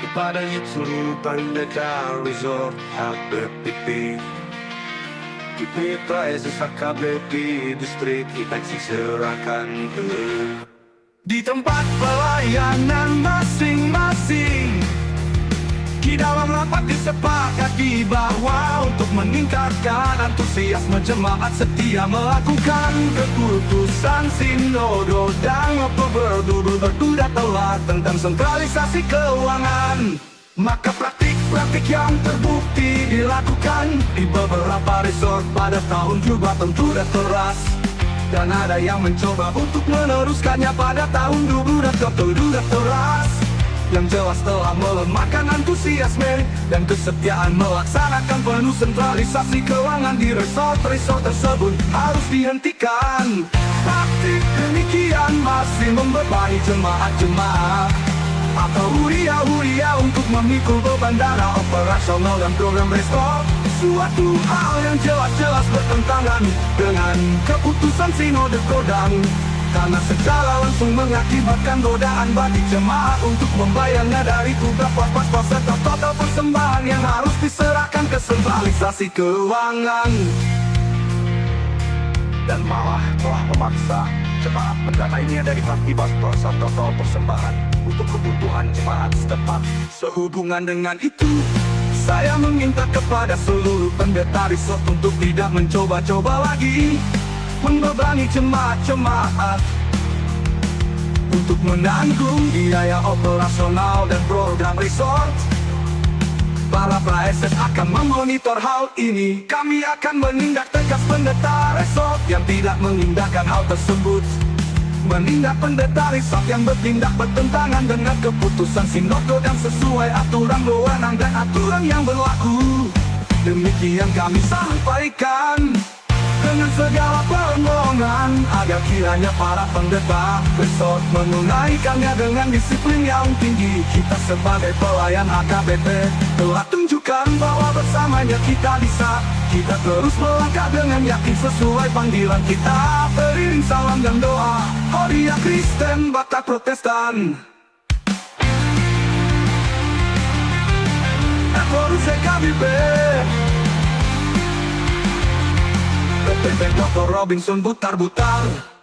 kepada seluruh pendekar resort HBPP Kita SSHKBP distrik Ipaksi serahkan di tempat pelayanan masing-masing. Di dalam rapat disepakati bahwa untuk meningkatkan antusiasme jemaat setia melakukan keputusan Sinodo dan Oktober 2022 telah tentang sentralisasi keuangan. Maka praktik-praktik yang terbukti dilakukan di beberapa resort pada tahun juga tentu dan keras. Dan ada yang mencoba untuk meneruskannya pada tahun 2022 teras. Yang jelas telah melemahkan antusiasme dan kesetiaan melaksanakan penuh sentralisasi keuangan di resort-resort tersebut harus dihentikan. Praktik demikian masih membebani jemaat-jemaat atau huria-huria untuk memikul beban dana operasional dan program resort. Suatu hal yang jelas-jelas bertentangan dengan keputusan Sinode Kodam, karena secara langsung mengakibatkan godaan bagi jemaat untuk membayarnya dari beberapa pas-pas serta total persembahan yang harus diserahkan ke sentralisasi keuangan. Dan malah telah memaksa jemaat mendanainya dari bagi pas-pas total persembahan untuk kebutuhan jemaat setempat. Sehubungan dengan itu, saya meminta kepada seluruh pendeta resort untuk tidak mencoba-coba lagi membebani jemaat-jemaat untuk menanggung biaya operasional dan program resort. Para pra-SS akan memonitor hal ini. Kami akan menindak tegas pendeta resort yang tidak mengindahkan hal tersebut. Menindak pendeta resort yang bertindak bertentangan dengan keputusan Sinode dan sesuai aturan wewenang dan aturan yang berlaku. Demikian kami sampaikan dengan segala permohonan agar kiranya para pendeta resort menunaikannya dengan disiplin yang tinggi. Kita sebagai pelayan HKBP telah tunjukkan bahwa bersamanya kita bisa. Kita terus melangkah dengan yakin sesuai panggilan kita. Beriring salam dan doa, Horia Kristen Batak Protestan. Ekorus HKBP Dr. Robinson Butar-Butar.